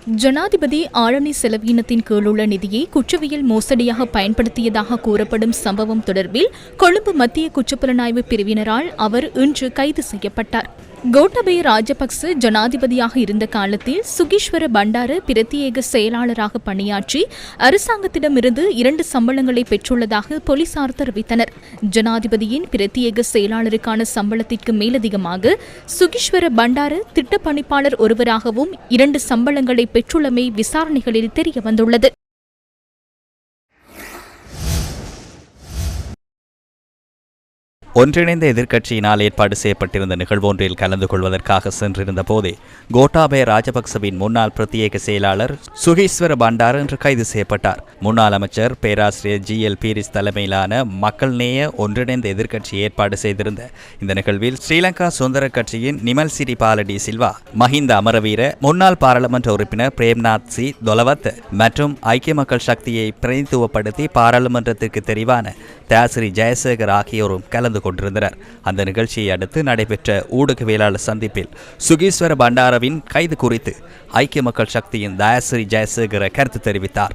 ஜனாதிபதி ஆளணி செலவீனத்தின் கீழுள்ள நிதியை குற்றவியல் மோசடியாக பயன்படுத்தியதாக கூறப்படும் சம்பவம் தொடர்பில் கொழும்பு மத்திய குற்றப்புலனாய்வு பிரிவினரால் அவர் இன்று கைது செய்யப்பட்டார். கோட்டாபய ராஜபக்ச ஜனாதிபதியாக இருந்த காலத்தில் சுகீஸ்வர பண்டார பிரத்யேக செயலாளராக பணியாற்றி அரசாங்கத்திடமிருந்து 2 சம்பளங்களை பெற்றுள்ளதாக போலீசார் தெரிவித்தனர். ஜனாதிபதியின் பிரத்யேக செயலாளருக்கான சம்பளத்திற்கு மேலதிகமாக சுகீஸ்வர பண்டார திட்டப்பணிப்பாளர் ஒருவராகவும் 2 சம்பளங்களை பெற்றுள்ளமை விசாரணைகளில் தெரியவந்துள்ளது. ஒன்றிணைந்த எதிர்க்கட்சியினால் ஏற்பாடு செய்யப்பட்டிருந்த நிகழ்வொன்றில் கலந்து கொள்வதற்காக சென்றிருந்த போதே கோட்டாபய ராஜபக்சவின் முன்னாள் பிரத்யேக செயலாளர் சுகீஸ்வர பண்டார இன்று கைது செய்யப்பட்டார். முன்னாள் அமைச்சர் பேராசிரியர் GL பீரிஸ் தலைமையிலான மக்கள் நேய ஒன்றிணைந்த எதிர்க்கட்சி ஏற்பாடு செய்திருந்த இந்த நிகழ்வில் ஸ்ரீலங்கா சுதந்திர கட்சியின் நிமல் சிறிபால டி சில்வா, மஹிந்த அமரவீர, முன்னாள் பாராளுமன்ற உறுப்பினர் பிரேம்நாத் சி தொலவத் மற்றும் ஐக்கிய மக்கள் சக்தியை பிரதிநிதித்துவப்படுத்தி பாராளுமன்றத்திற்கு தெரிவான தயாசிரி ஜெயசேகர் ஆகியோரும் கலந்து கொண்டிருந்தனர். அந்த நிகழ்ச்சியை அடுத்து நடைபெற்ற ஊடகவியலாளர் சந்திப்பில் சுகீஸ்வர பண்டாரவின் கைது குறித்து ஐக்கிய மக்கள் சக்தியின் தயாசிரி ஜெயசேகர் கருத்து தெரிவித்தார்.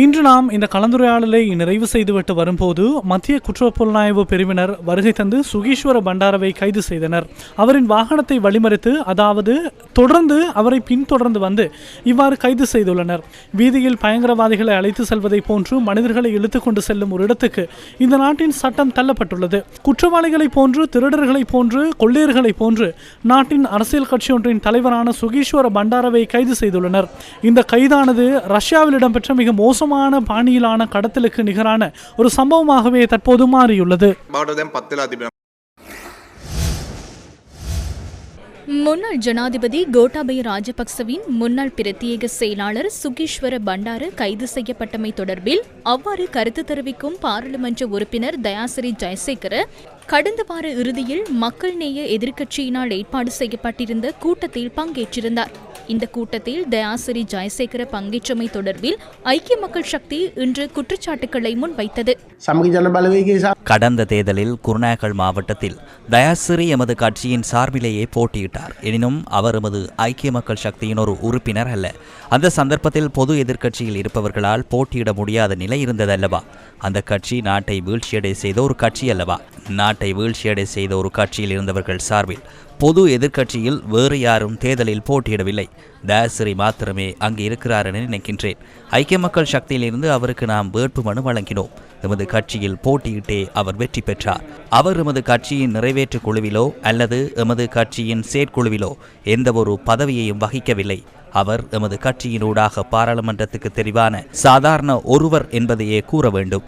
இன்று நாம் இந்த கலந்துரையாடலை நிறைவு செய்துவிட்டு வரும்போது மத்திய குற்றப்புலனாய்வு பிரிவினர் வருகை தந்து சுகீஸ்வர பண்டாரவை கைது செய்தனர். அவரின் வாகனத்தை வழிமறித்து, அதாவது தொடர்ந்து அவரை பின்தொடர்ந்து வந்து இவ்வாறு கைது செய்துள்ளனர். வீதியில் பயங்கரவாதிகளை அழைத்து செல்வதை போன்று மனிதர்களை இழுத்துக் கொண்டு செல்லும் ஒரு இடத்துக்கு இந்த நாட்டின் சட்டம் தள்ளப்பட்டுள்ளது. குற்றவாளிகளை போன்று, திருடர்களை போன்று, கொள்ளையர்களை போன்று நாட்டின் அரசியல் கட்சி ஒன்றின் தலைவரான சுகீஸ்வர பண்டாரவை கைது செய்துள்ளனர். இந்த கைதானது ரஷ்யாவில் இடம்பெற்ற மிக மோசமான பாணியிலான கடத்தலுக்கு நிகரான ஒரு சம்பவமாகவே தற்போது மாறியுள்ளது. முன்னாள் ஜனாதிபதி கோட்டாபய ராஜபக்சவின் முன்னாள் பிரத்யேக செயலாளர் சுகீஸ்வர பண்டார கைது செய்யப்பட்டமை தொடர்பில் அவ்வாறு கருத்து தெரிவிக்கும் பாராளுமன்ற உறுப்பினர் தயாசிரி ஜெயசேகர கடந்த வார இறுதியில் மக்கள் நேய எதிர்க்கட்சியினால் ஏற்பாடு செய்யப்பட்டிருந்த கூட்டத்தில் பங்கேற்றிருந்தார். இந்த கூட்டத்தில் தயாசிரி ஜெயசேகர பங்கேற்றமை தொடர்பில் ஐக்கிய மக்கள் சக்தி இன்று குற்றச்சாட்டுக்களை முன்வைத்தது. கடந்த தேர்தலில் குருநாகல் மாவட்டத்தில் தயாசிரி எமது கட்சியின் சார்பிலேயே போட்டியிட்டார். எனினும் அவர் எமது ஐக்கிய மக்கள் சக்தியின் ஒரு உறுப்பினர் அல்ல. அந்த சந்தர்ப்பத்தில் பொது எதிர்க்கட்சியில் இருப்பவர்களால் போட்டியிட முடியாத நிலை இருந்ததல்லவா? அந்த கட்சி நாட்டை வீழ்ச்சியடை செய்த ஒரு கட்சி அல்லவா? நாட்டை வீழ்ச்சியடை செய்த ஒரு கட்சியில் இருந்தவர்கள் சார்பில் பொது எதிர்க்கட்சியில் வேறு யாரும் தேர்தலில் போட்டியிடவில்லை. தயாசிரி மாத்திரமே அங்கு இருக்கிறார் என நினைக்கின்றேன். ஐக்கிய மக்கள் சக்தியிலிருந்து அவருக்கு நாம் வேட்புமனு வழங்கினோம். எமது கட்சியில் போட்டியிட்டே அவர் வெற்றி பெற்றார். அவர் எமது கட்சியின் நிறைவேற்று குழுவிலோ அல்லது எமது கட்சியின் செயற்குழுவிலோ எந்த ஒரு பதவியையும் வகிக்கவில்லை. அவர் எமது கட்சியினூடாக பாராளுமன்றத்துக்கு தெரிவான சாதாரண ஒருவர் என்பதையே கூற வேண்டும்.